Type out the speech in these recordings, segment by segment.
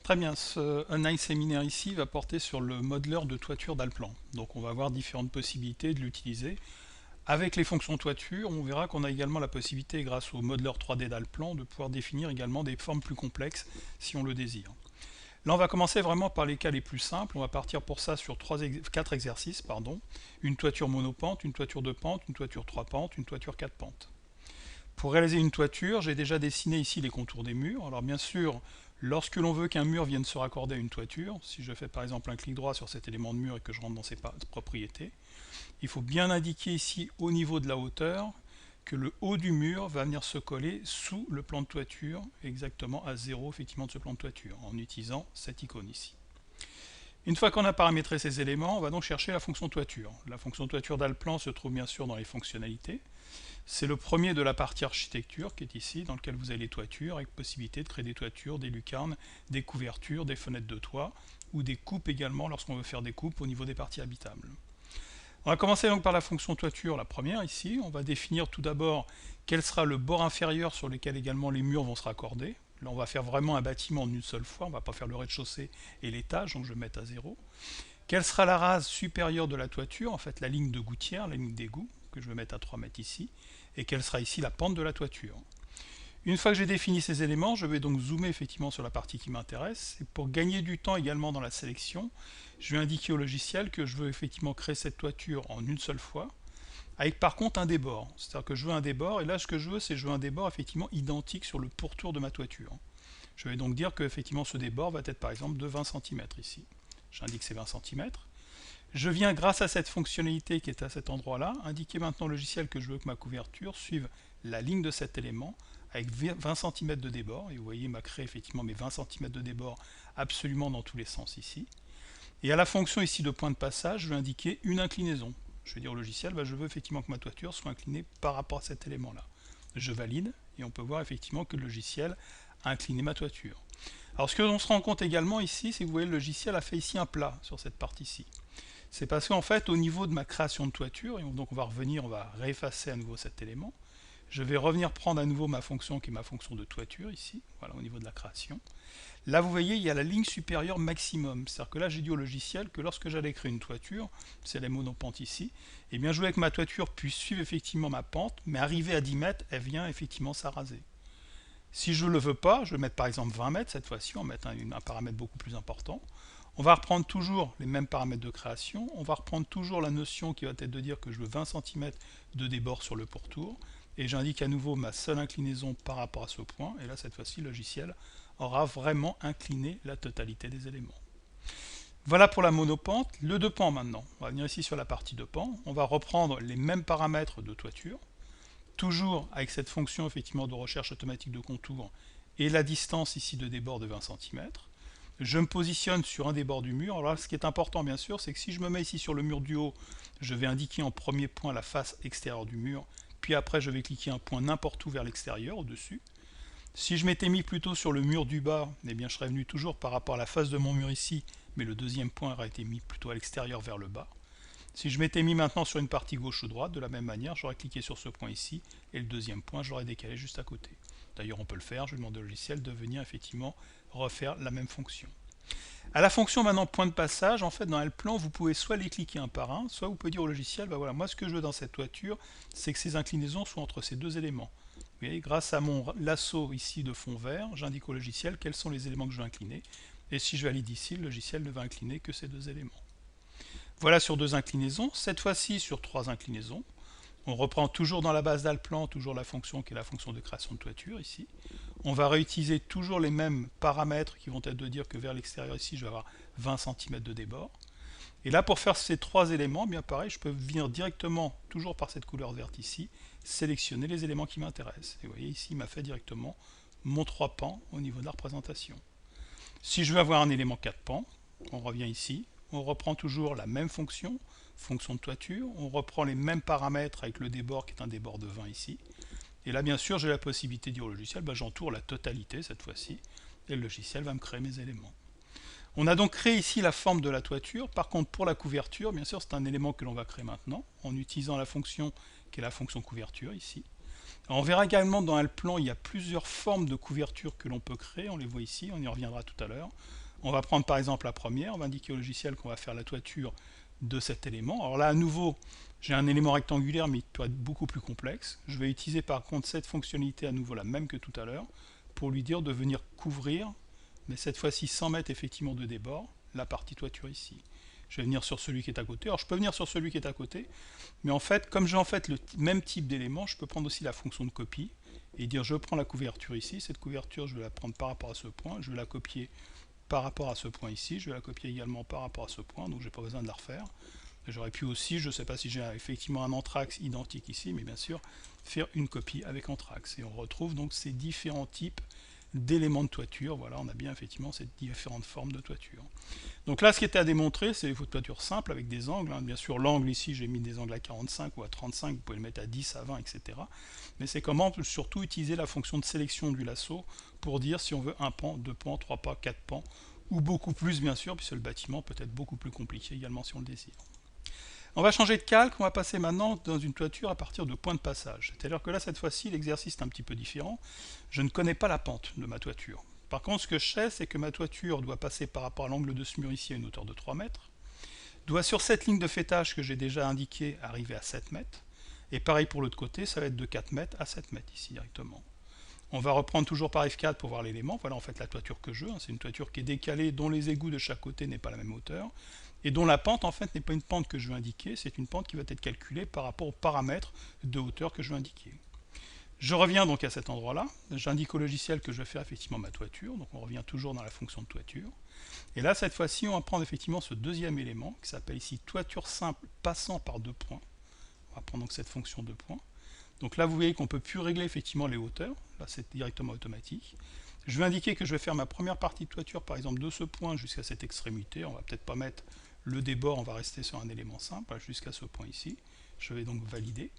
Très bien, ce Online séminaire ici va porter sur le modeleur de toiture d'Alplan. Donc on va avoir différentes possibilités de l'utiliser. Avec les fonctions toiture, on verra qu'on a également la possibilité, grâce au modeleur 3D d'Alplan, de pouvoir définir également des formes plus complexes si on le désire. Là on va commencer vraiment par les cas les plus simples. On va partir pour ça sur 4 exercices. Une toiture monopente, une toiture 2 pentes, une toiture 3 pentes, une toiture 4 pentes. Pour réaliser une toiture, j'ai déjà dessiné ici les contours des murs. Alors bien sûr, lorsque l'on veut qu'un mur vienne se raccorder à une toiture, si je fais par exemple un clic droit sur cet élément de mur et que je rentre dans ses propriétés, il faut bien indiquer ici au niveau de la hauteur que le haut du mur va venir se coller sous le plan de toiture, exactement à 0 effectivement de ce plan de toiture, en utilisant cette icône ici. Une fois qu'on a paramétré ces éléments, on va donc chercher la fonction toiture. La fonction toiture d'Alplan se trouve bien sûr dans les fonctionnalités. C'est le premier de la partie architecture qui est ici, dans lequel vous avez les toitures, avec possibilité de créer des toitures, des lucarnes, des couvertures, des fenêtres de toit, ou des coupes également lorsqu'on veut faire des coupes au niveau des parties habitables. On va commencer donc par la fonction toiture, la première ici. On va définir tout d'abord quel sera le bord inférieur sur lequel également les murs vont se raccorder. Là on va faire vraiment un bâtiment en une seule fois, on ne va pas faire le rez-de-chaussée et l'étage, donc je vais mettre à 0. Quelle sera la rase supérieure de la toiture, en fait la ligne de gouttière, la ligne d'égout, que je vais mettre à 3 mètres ici, et quelle sera ici la pente de la toiture. Une fois que j'ai défini ces éléments, je vais donc zoomer effectivement sur la partie qui m'intéresse, et pour gagner du temps également dans la sélection, je vais indiquer au logiciel que je veux effectivement créer cette toiture en une seule fois, avec par contre un débord. C'est-à-dire que je veux un débord, et là ce que je veux, c'est un débord effectivement identique sur le pourtour de ma toiture. Je vais donc dire que effectivement ce débord va être par exemple de 20 cm ici. J'indique ces 20 cm. Je viens, grâce à cette fonctionnalité qui est à cet endroit-là, indiquer maintenant au logiciel que je veux que ma couverture suive la ligne de cet élément avec 20 cm de débord. Et vous voyez, il m'a créé effectivement mes 20 cm de débord absolument dans tous les sens ici. Et à la fonction ici de point de passage, je vais indiquer une inclinaison. Je vais dire au logiciel, je veux effectivement que ma toiture soit inclinée par rapport à cet élément-là. Je valide et on peut voir effectivement que le logiciel a incliné ma toiture. Alors ce que l'on se rend compte également ici, c'est que vous voyez le logiciel a fait ici un plat sur cette partie-ci. C'est parce qu'en fait, au niveau de ma création de toiture, et donc on va revenir, on va réeffacer à nouveau cet élément, je vais revenir prendre à nouveau ma fonction qui est ma fonction de toiture ici, voilà au niveau de la création. Là vous voyez, il y a la ligne supérieure maximum, c'est-à-dire que là j'ai dit au logiciel que lorsque j'allais créer une toiture, c'est la monopente ici, et bien je voulais que ma toiture puisse suivre effectivement ma pente, mais arriver à 10 mètres, elle vient effectivement s'arraser. Si je ne le veux pas, je vais mettre par exemple 20 mètres cette fois-ci, on va mettre un paramètre beaucoup plus important. On va reprendre toujours les mêmes paramètres de création, on va reprendre toujours la notion qui va être de dire que je veux 20 cm de débord sur le pourtour, et j'indique à nouveau ma seule inclinaison par rapport à ce point, et là cette fois-ci le logiciel aura vraiment incliné la totalité des éléments. Voilà pour la monopente. Le 2 pans maintenant, on va venir ici sur la partie 2 pans, on va reprendre les mêmes paramètres de toiture, toujours avec cette fonction effectivement de recherche automatique de contour et la distance ici de débord de 20 cm. Je me positionne sur un des bords du mur. Alors là, ce qui est important bien sûr, c'est que si je me mets ici sur le mur du haut, je vais indiquer en premier point la face extérieure du mur, puis après je vais cliquer un point n'importe où vers l'extérieur, au-dessus. Si je m'étais mis plutôt sur le mur du bas, eh bien je serais venu toujours par rapport à la face de mon mur ici, mais le deuxième point aurait été mis plutôt à l'extérieur vers le bas. Si je m'étais mis maintenant sur une partie gauche ou droite, de la même manière, j'aurais cliqué sur ce point ici, et le deuxième point, je l'aurais décalé juste à côté. D'ailleurs, on peut le faire, je demande au logiciel de venir effectivement refaire la même fonction. À la fonction maintenant point de passage, en fait dans Alplan, vous pouvez soit les cliquer un par un, soit vous pouvez dire au logiciel, voilà, moi ce que je veux dans cette toiture, c'est que ces inclinaisons soient entre ces deux éléments. Vous voyez, grâce à mon lasso ici de fond vert, j'indique au logiciel quels sont les éléments que je veux incliner, et si je valide ici, le logiciel ne va incliner que ces deux éléments. Voilà sur deux inclinaisons, cette fois-ci sur trois inclinaisons. On reprend toujours dans la base d'Alplan, toujours la fonction qui est la fonction de création de toiture ici. On va réutiliser toujours les mêmes paramètres qui vont être de dire que vers l'extérieur ici, je vais avoir 20 cm de débord. Et là, pour faire ces trois éléments, bien pareil, je peux venir directement, toujours par cette couleur verte ici, sélectionner les éléments qui m'intéressent. Et vous voyez ici, il m'a fait directement mon 3 pans au niveau de la représentation. Si je veux avoir un élément 4 pans, on revient ici, on reprend toujours la même fonction, fonction de toiture, on reprend les mêmes paramètres avec le débord qui est un débord de 20 ici, et là bien sûr j'ai la possibilité de dire au logiciel, j'entoure la totalité cette fois-ci, et le logiciel va me créer mes éléments. On a donc créé ici la forme de la toiture, par contre pour la couverture, bien sûr c'est un élément que l'on va créer maintenant, en utilisant la fonction qui est la fonction couverture ici. Alors, on verra également dans Alplan, il y a plusieurs formes de couverture que l'on peut créer, on les voit ici, on y reviendra tout à l'heure. On va prendre par exemple la première, on va indiquer au logiciel qu'on va faire la toiture de cet élément. Alors là, à nouveau, j'ai un élément rectangulaire, mais il peut être beaucoup plus complexe. Je vais utiliser par contre cette fonctionnalité à nouveau la même que tout à l'heure, pour lui dire de venir couvrir, mais cette fois-ci sans mettre effectivement de débord, la partie toiture ici. Je vais venir sur celui qui est à côté. Alors je peux venir sur celui qui est à côté, mais en fait, comme j'ai en fait le même type d'élément, je peux prendre aussi la fonction de copie et dire je prends la couverture ici. Cette couverture, je vais la prendre par rapport à ce point, je vais la copier par rapport à ce point ici, je vais la copier également par rapport à ce point, donc j'ai pas besoin de la refaire. J'aurais pu aussi, je ne sais pas si j'ai effectivement un anthrax identique ici, mais bien sûr, faire une copie avec anthrax. Et on retrouve donc ces différents types d'éléments de toiture. Voilà, on a bien effectivement ces différentes formes de toiture. Donc là, ce qui était à démontrer, c'est les toitures simples avec des angles. Bien sûr, l'angle ici, j'ai mis des angles à 45 ou à 35, vous pouvez le mettre à 10, à 20, etc. Mais c'est comment surtout utiliser la fonction de sélection du lasso pour dire si on veut un pan, deux pans, trois pans, quatre pans, ou beaucoup plus, bien sûr, puisque le bâtiment peut être beaucoup plus compliqué également si on le désire. On va changer de calque, on va passer maintenant dans une toiture à partir de points de passage. C'est-à-dire que là, cette fois-ci, l'exercice est un petit peu différent. Je ne connais pas la pente de ma toiture. Par contre, ce que je sais, c'est que ma toiture doit passer par rapport à l'angle de ce mur ici à une hauteur de 3 mètres, doit sur cette ligne de faîtage que j'ai déjà indiquée arriver à 7 mètres, et pareil pour l'autre côté, ça va être de 4 mètres à 7 mètres ici directement. On va reprendre toujours par F4 pour voir l'élément. Voilà en fait la toiture que je veux. C'est une toiture qui est décalée, dont les égouts de chaque côté n'est pas la même hauteur, et dont la pente en fait n'est pas une pente que je veux indiquer, c'est une pente qui va être calculée par rapport aux paramètres de hauteur que je veux indiquer. Je reviens donc à cet endroit-là, j'indique au logiciel que je vais faire effectivement ma toiture, donc on revient toujours dans la fonction de toiture. Et là, cette fois-ci, on va prendre effectivement ce deuxième élément, qui s'appelle ici toiture simple passant par deux points. On va prendre donc cette fonction de points. Donc là, vous voyez qu'on ne peut plus régler effectivement les hauteurs, là c'est directement automatique. Je vais indiquer que je vais faire ma première partie de toiture, par exemple de ce point jusqu'à cette extrémité, on va peut-être pas mettre le débord, on va rester sur un élément simple, jusqu'à ce point ici. Je vais donc valider.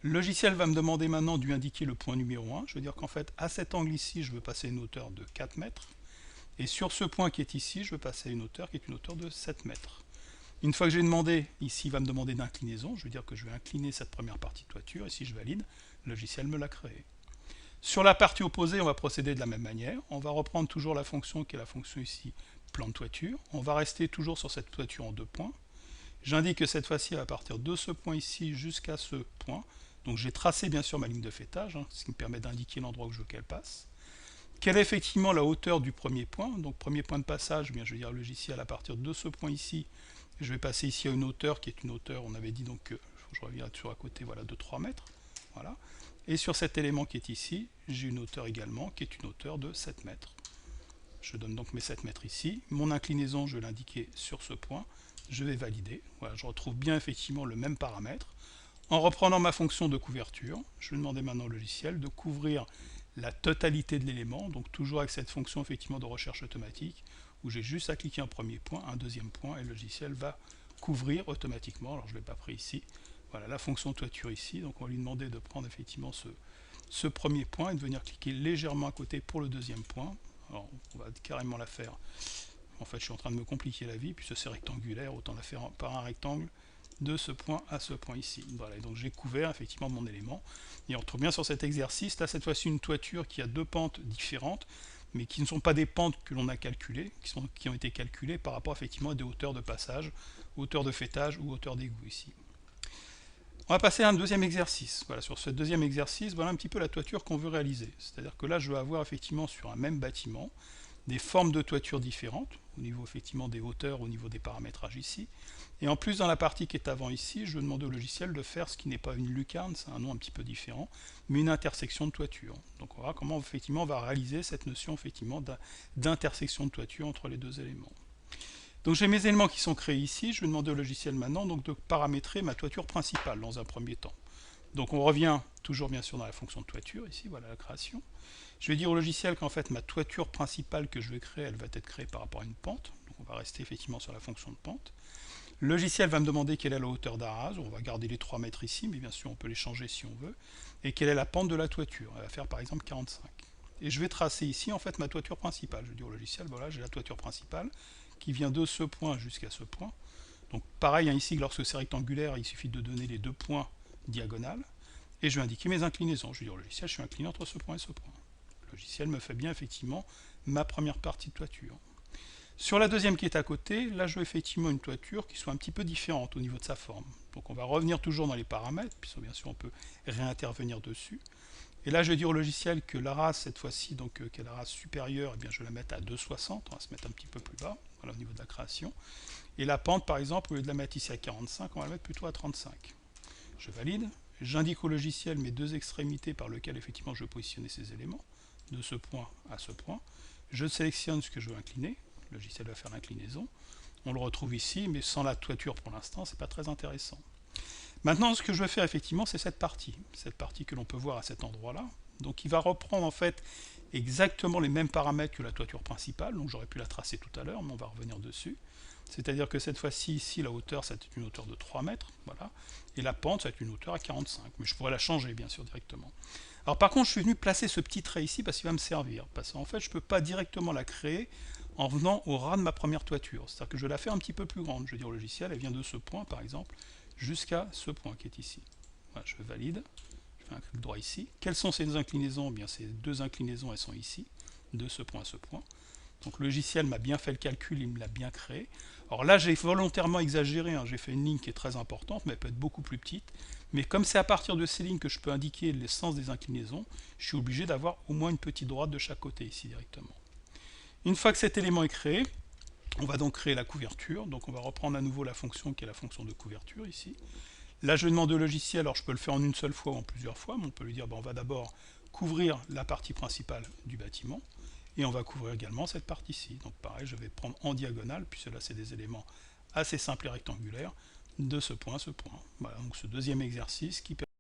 Le logiciel va me demander maintenant de lui indiquer le point numéro 1. Je veux dire qu'en fait, à cet angle ici, je veux passer une hauteur de 4 mètres. Et sur ce point qui est ici, je veux passer une hauteur qui est une hauteur de 7 mètres. Une fois que j'ai demandé, ici, il va me demander d'inclinaison. Je veux dire que je vais incliner cette première partie de toiture. Et si je valide, le logiciel me l'a créé. Sur la partie opposée, on va procéder de la même manière. On va reprendre toujours la fonction qui est la fonction ici, plan de toiture. On va rester toujours sur cette toiture en deux points. J'indique que cette fois-ci, à partir de ce point ici jusqu'à ce point, donc j'ai tracé bien sûr ma ligne de faîtage, ce qui me permet d'indiquer l'endroit où je veux qu'elle passe. Quelle est effectivement la hauteur du premier point? Donc premier point de passage, bien, je vais dire au logiciel à partir de ce point ici, je vais passer ici à une hauteur qui est une hauteur, on avait dit donc que je reviens sur à côté, voilà, de 3 mètres. Voilà. Et sur cet élément qui est ici, j'ai une hauteur également qui est une hauteur de 7 mètres. Je donne donc mes 7 mètres ici. Mon inclinaison, je vais l'indiquer sur ce point. Je vais valider. Voilà, je retrouve bien effectivement le même paramètre. En reprenant ma fonction de couverture, je vais demander maintenant au logiciel de couvrir la totalité de l'élément, donc toujours avec cette fonction effectivement de recherche automatique, où j'ai juste à cliquer un premier point, un deuxième point, et le logiciel va couvrir automatiquement. Alors je ne l'ai pas pris ici. Voilà la fonction toiture ici, donc on va lui demander de prendre effectivement ce premier point et de venir cliquer légèrement à côté pour le deuxième point. Alors on va carrément la faire. En fait, je suis en train de me compliquer la vie, puisque c'est rectangulaire, autant la faire par un rectangle de ce point à ce point ici. Voilà, et donc j'ai couvert effectivement mon élément. Et on retrouve bien sur cet exercice, là cette fois-ci une toiture qui a deux pentes différentes, mais qui ne sont pas des pentes que l'on a calculées, qui ont été calculées par rapport effectivement à des hauteurs de passage, hauteur de faîtage ou hauteur d'égout ici. On va passer à un deuxième exercice. Voilà, sur ce deuxième exercice, voilà un petit peu la toiture qu'on veut réaliser. C'est-à-dire que là, je vais avoir effectivement sur un même bâtiment des formes de toiture différentes, au niveau effectivement des hauteurs, au niveau des paramétrages ici. Et en plus, dans la partie qui est avant ici, je vais demander au logiciel de faire ce qui n'est pas une lucarne, c'est un nom un petit peu différent, mais une intersection de toiture. Donc on verra comment effectivement on va réaliser cette notion effectivement d'intersection de toiture entre les deux éléments. Donc j'ai mes éléments qui sont créés ici, je vais demander au logiciel maintenant donc, de paramétrer ma toiture principale dans un premier temps. Donc on revient toujours bien sûr dans la fonction de toiture, ici voilà la création. Je vais dire au logiciel qu'en fait ma toiture principale que je vais créer, elle va être créée par rapport à une pente, donc on va rester effectivement sur la fonction de pente. Le logiciel va me demander quelle est la hauteur d'arrase, on va garder les 3 mètres ici, mais bien sûr on peut les changer si on veut, et quelle est la pente de la toiture, elle va faire par exemple 45. Et je vais tracer ici en fait ma toiture principale, je dis au logiciel, voilà j'ai la toiture principale, qui vient de ce point jusqu'à ce point. Donc pareil ici, lorsque c'est rectangulaire, il suffit de donner les deux points diagonales. et je vais indiquer mes inclinaisons. Je vais dire au logiciel, je suis incliné entre ce point et ce point. Le logiciel me fait bien effectivement ma première partie de toiture. Sur la deuxième qui est à côté, là je veux effectivement une toiture qui soit un petit peu différente au niveau de sa forme. Donc on va revenir toujours dans les paramètres, puisque bien sûr on peut réintervenir dessus. Et là je vais dire au logiciel que la race cette fois-ci, donc qui est la race supérieure, eh bien, je vais la mettre à 2,60, on va se mettre un petit peu plus bas, voilà, au niveau de la création. Et la pente par exemple, au lieu de la mettre ici à 45, on va la mettre plutôt à 35. Je valide, j'indique au logiciel mes deux extrémités par lesquelles effectivement je vais positionner ces éléments, de ce point à ce point. Je sélectionne ce que je veux incliner, le logiciel va faire l'inclinaison. On le retrouve ici, mais sans la toiture pour l'instant, c'est pas très intéressant. Maintenant, ce que je vais faire effectivement, c'est cette partie que l'on peut voir à cet endroit-là. Donc il va reprendre en fait exactement les mêmes paramètres que la toiture principale, donc j'aurais pu la tracer tout à l'heure, mais on va revenir dessus. C'est-à-dire que cette fois-ci, ici, la hauteur, c'est une hauteur de 3 mètres, voilà, et la pente, c'est une hauteur à 45, mais je pourrais la changer, bien sûr, directement. Alors par contre, je suis venu placer ce petit trait ici parce qu'il va me servir, parce qu'en fait, je ne peux pas directement la créer en venant au ras de ma première toiture. C'est-à-dire que je vais la faire un petit peu plus grande. Je vais dire au logiciel, elle vient de ce point, par exemple, jusqu'à ce point qui est ici. Voilà, je valide, je fais un clic droit ici. Quelles sont ces deux inclinaisons? Eh bien, ces deux inclinaisons, elles sont ici, de ce point à ce point. Donc le logiciel m'a bien fait le calcul, il me l'a bien créé. Alors là, j'ai volontairement exagéré, hein. J'ai fait une ligne qui est très importante, mais elle peut être beaucoup plus petite. Mais comme c'est à partir de ces lignes que je peux indiquer le sens des inclinaisons, je suis obligé d'avoir au moins une petite droite de chaque côté ici directement. Une fois que cet élément est créé, on va donc créer la couverture. Donc on va reprendre à nouveau la fonction qui est la fonction de couverture ici. Là, je demande au logiciel, alors je peux le faire en une seule fois ou en plusieurs fois, mais on peut lui dire, on va d'abord couvrir la partie principale du bâtiment, et on va couvrir également cette partie-ci. Donc pareil, je vais prendre en diagonale, puisque là c'est des éléments assez simples et rectangulaires, de ce point à ce point. Voilà, donc ce deuxième exercice qui permet